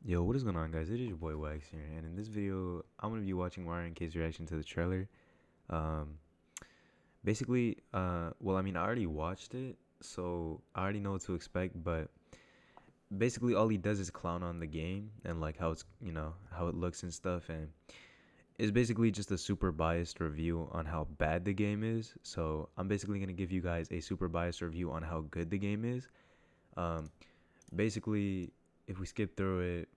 Yo, what is going on, guys? It is your boy Wax here, and in this video, I'm gonna be watching IronK's reaction to the trailer. Um, I already watched it, so I already know what to expect. But basically, all he does is clown on the game and like how it's, how it looks and stuff, and it's basically just a super biased review on how bad the game is. So I'm basically gonna give you guys a super biased review on how good the game is. Um, basically, if we skip through it,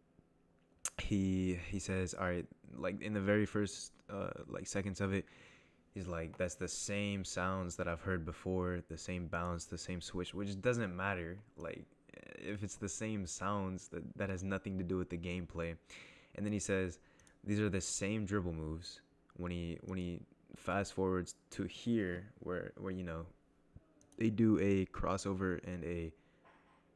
he says, all right, like in the very first like seconds of it, he's like, that's the same sounds that I've heard before, the same bounce, the same switch, which doesn't matter. Like, if it's the same sounds, that has nothing to do with the gameplay. And then he says, these are the same dribble moves. When he fast forwards to here, where they do a crossover and a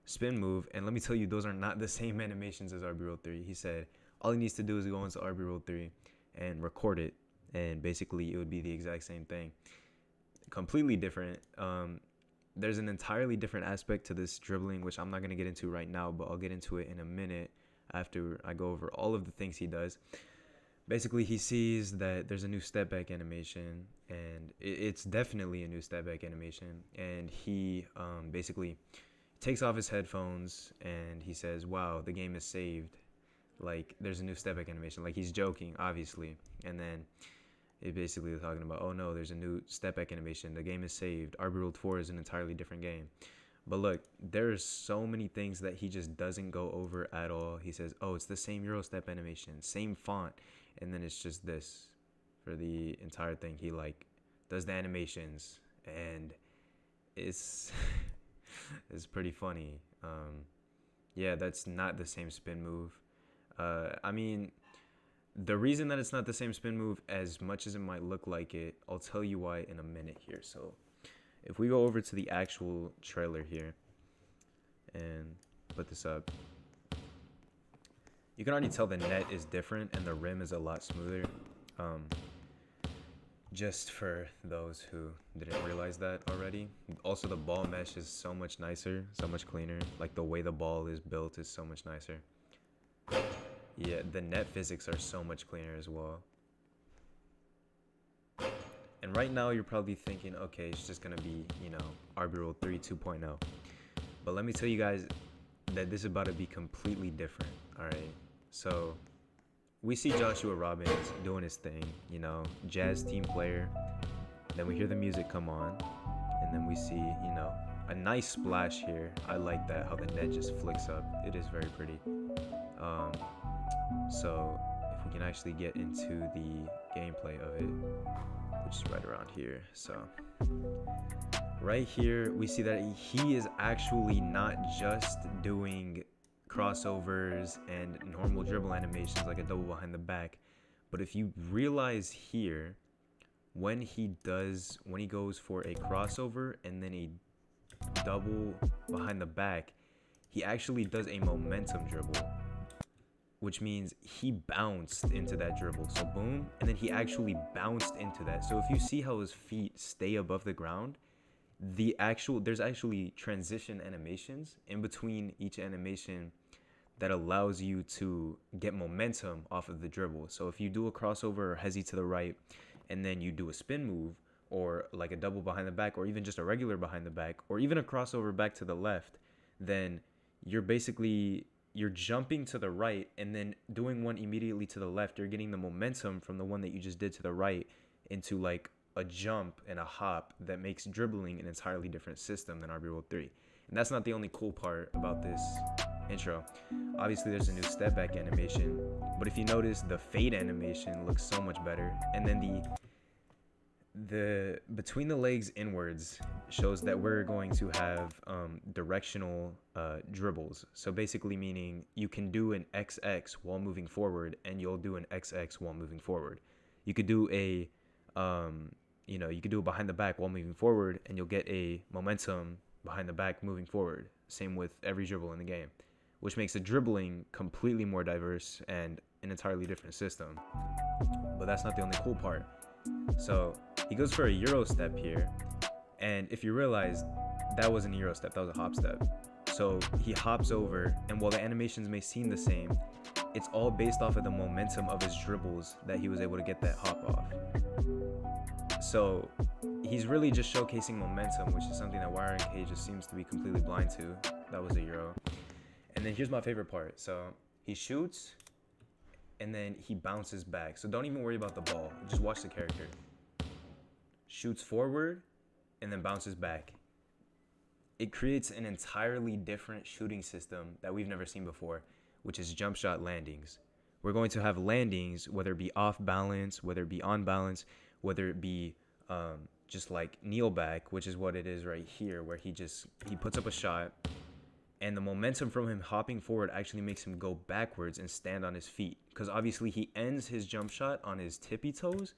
spin move, and let me tell you, those are not the same animations as RB Roll 3. He said all he needs to do is go into RB Roll 3 and record it, and basically it would be the exact same thing. Completely different. There's an entirely different aspect to this dribbling, which I'm not going to get into right now, but I'll get into it in a minute after I go over all of the things he does. Basically, he sees that there's a new step back animation, and it's definitely a new step back animation, and he basically takes off his headphones and he says, wow, the game is saved. Like, there's a new step back animation. Like, he's joking, obviously. And then it basically is talking about, oh no, there's a new step back animation. The game is saved. RB World 4 is an entirely different game. But look, there's so many things that he just doesn't go over at all. He says, oh, it's the same Euro step animation, same font. And then it's just this for the entire thing. He, like, does the animations, and it's it's pretty funny. Yeah, that's not the same spin move. I mean, the reason that it's not the same spin move, as much as it might look like it, I'll tell you why in a minute here. So if we go over to the actual trailer here and put this up, you can already tell the net is different and the rim is a lot smoother. Just for those who didn't realize that already. Also, the ball mesh is so much nicer, so much cleaner. Like, the way the ball is built is so much nicer. Yeah, the net physics are so much cleaner as well. And right now you're probably thinking, okay, it's just gonna be, RB Rule 3 2.0. But let me tell you guys that this is about to be completely different. All right, so we see Joshua Robbins doing his thing, jazz team player. Then we hear the music come on, and then we see, a nice splash here. I like that, how the net just flicks up. It is very pretty. So if we can actually get into the gameplay of it, which is right around here. So right here, we see that he is actually not just doing crossovers and normal dribble animations like a double behind the back, but if you realize here, when he goes for a crossover and then a double behind the back, he actually does a momentum dribble, which means he bounced into that dribble. So boom, and then he actually bounced into that. So if you see how his feet stay above the ground, there's actually transition animations in between each animation that allows you to get momentum off of the dribble. So if you do a crossover or hezzy to the right, and then you do a spin move, or like a double behind the back, or even just a regular behind the back, or even a crossover back to the left, then you're jumping to the right and then doing one immediately to the left. You're getting the momentum from the one that you just did to the right into like a jump and a hop that makes dribbling an entirely different system than RB Roll 3. And that's not the only cool part about this intro. Obviously, there's a new step back animation, but if you notice, the fade animation looks so much better. And then the between the legs inwards shows that we're going to have directional dribbles. So basically meaning you can do an XX while moving forward, and you'll do an XX while moving forward. You could do a you could do it behind the back while moving forward, and you'll get a momentum behind the back moving forward. Same with every dribble in the game, which makes the dribbling completely more diverse and an entirely different system. But that's not the only cool part. So he goes for a Euro step here, and if you realize, that wasn't a Euro step, that was a hop step. So he hops over, and while the animations may seem the same, it's all based off of the momentum of his dribbles that he was able to get that hop off. So he's really just showcasing momentum, which is something that IronK just seems to be completely blind to. That was a Euro. And then here's my favorite part. So he shoots, and then he bounces back. So don't even worry about the ball. Just watch the character. Shoots forward, and then bounces back. It creates an entirely different shooting system that we've never seen before, which is jump shot landings. We're going to have landings, whether it be off balance, whether it be on balance, whether it be just like kneel back, which is what it is right here, where he puts up a shot, and the momentum from him hopping forward actually makes him go backwards and stand on his feet, because obviously he ends his jump shot on his tippy toes,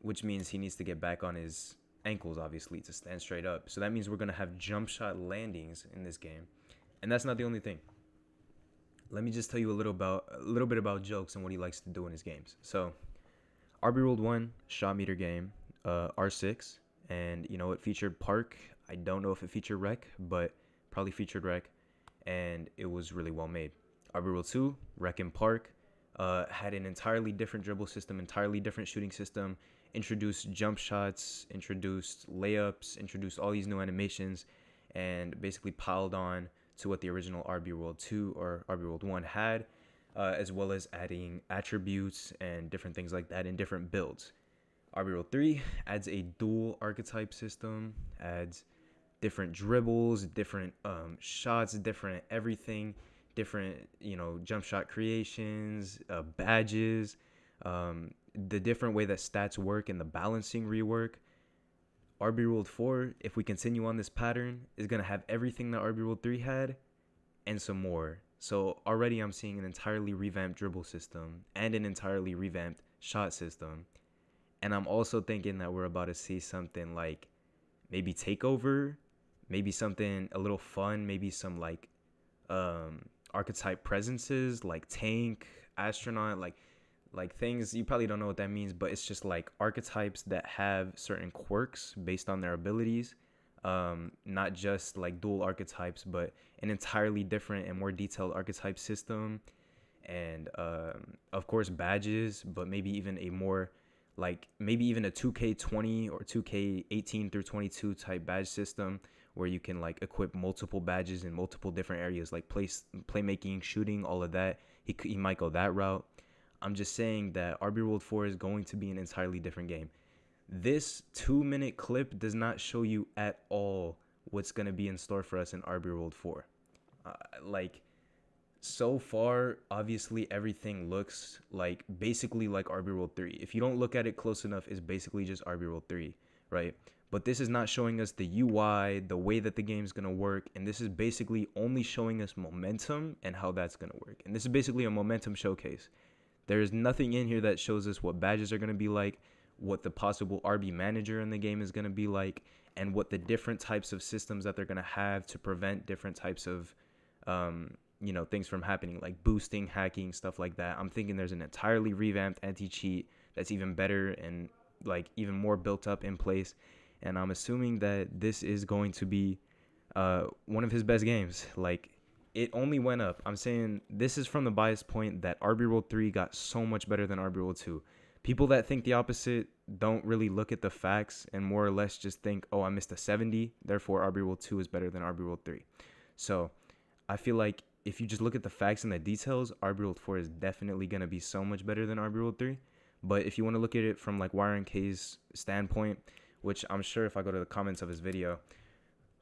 which means he needs to get back on his ankles, obviously, to stand straight up. So that means we're going to have jump shot landings in this game. And that's not the only thing. Let me just tell you a little bit about Jokes and what he likes to do in his games. So RB World 1 shot meter game, R6, and it featured Park. I don't know if it featured Rec, but probably featured Rec, and it was really well made. RB World 2, Rec and Park, had an entirely different dribble system, entirely different shooting system, introduced jump shots, introduced layups, introduced all these new animations, and basically piled on to what the original RB World 2 or RB World 1 had, as well as adding attributes and different things like that in different builds. RB World 3 adds a dual archetype system, adds different dribbles, different shots, different everything, different jump shot creations, badges, the different way that stats work and the balancing rework. RB World 4, if we continue on this pattern, is going to have everything that RB World 3 had and some more. So already I'm seeing an entirely revamped dribble system and an entirely revamped shot system. And I'm also thinking that we're about to see something like maybe Takeover, maybe something a little fun, maybe some like archetype presences like Tank, Astronaut, like things you probably don't know what that means, but it's just like archetypes that have certain quirks based on their abilities, not just like dual archetypes, but an entirely different and more detailed archetype system, and of course badges, but maybe even a more maybe even a 2K20 or 2K18 through 22 type badge system where you can like equip multiple badges in multiple different areas like playmaking, shooting, all of that. He might go that route. I'm just saying that RB World 4 is going to be an entirely different game. This 2-minute clip does not show you at all what's going to be in store for us in RB World 4. So far, obviously, everything looks basically like RB World 3. If you don't look at it close enough, it's basically just RB World 3, right? But this is not showing us the UI, the way that the game's going to work, and this is basically only showing us momentum and how that's going to work. And this is basically a momentum showcase. There's nothing in here that shows us what badges are going to be like, what the possible RB manager in the game is going to be like, and what the different types of systems that they're going to have to prevent different types of, things from happening, like boosting, hacking, stuff like that. I'm thinking there's an entirely revamped anti-cheat that's even better and even more built up in place. And I'm assuming that this is going to be one of his best games. It only went up. I'm saying this is from the bias point that RB World 3 got so much better than RB World 2. People that think the opposite don't really look at the facts and more or less just think, oh, I missed a 70, therefore RB World 2 is better than RB World 3. So I feel like if you just look at the facts and the details, RB World 4 is definitely going to be so much better than RB World 3. But if you want to look at it from IronK's standpoint, which I'm sure if I go to the comments of his video,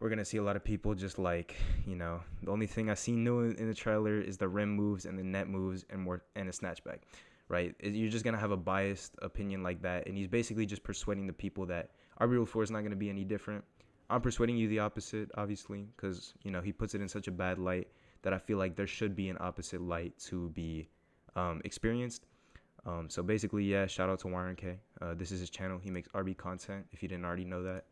we're going to see a lot of people just the only thing I see new in the trailer is the rim moves and the net moves and a snatchback, right? You're just going to have a biased opinion like that. And he's basically just persuading the people that RB World 4 is not going to be any different. I'm persuading you the opposite, obviously, because, he puts it in such a bad light that I feel like there should be an opposite light to be experienced. So basically, yeah, shout out to IronK. This is his channel. He makes RB content, if you didn't already know that.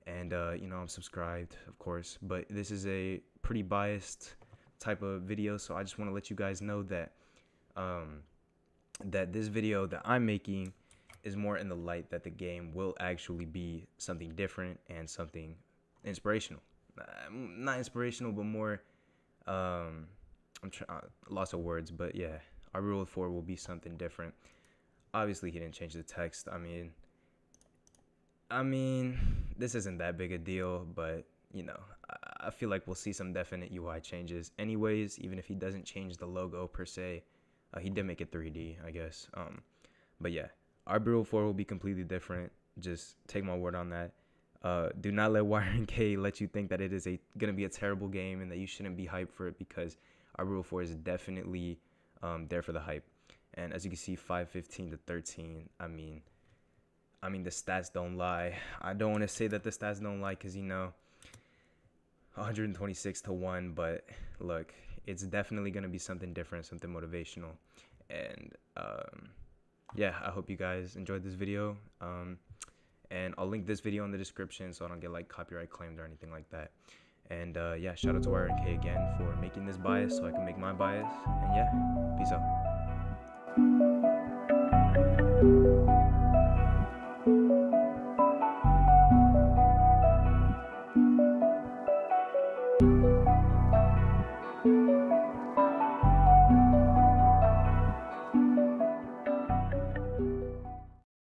And, I'm subscribed, of course. But this is a pretty biased type of video, so I just want to let you guys know that that this video that I'm making is more in the light that the game will actually be something different and something inspirational. not inspirational, but more lost of words, but yeah, our rule 4 will be something different. Obviously, he didn't change the text. I mean, this isn't that big a deal, but you know, I feel like we'll see some definite UI changes. Anyways, even if he doesn't change the logo per se, he did make it 3D, I guess. But yeah, our Rule 4 will be completely different. Just take my word on that. Do not let IronK let you think that it is gonna be a terrible game and that you shouldn't be hyped for it, because our Rule 4 is definitely there for the hype. And as you can see, 515 to 13. I mean, the stats don't lie. I don't want to say that the stats don't lie, because 126 to 1, but look, it's definitely gonna be something different, something motivational. And yeah, I hope you guys enjoyed this video. And I'll link this video in the description so I don't get like copyright claimed or anything like that. And yeah, shout out to IronK again for making this bias so I can make my bias. And yeah.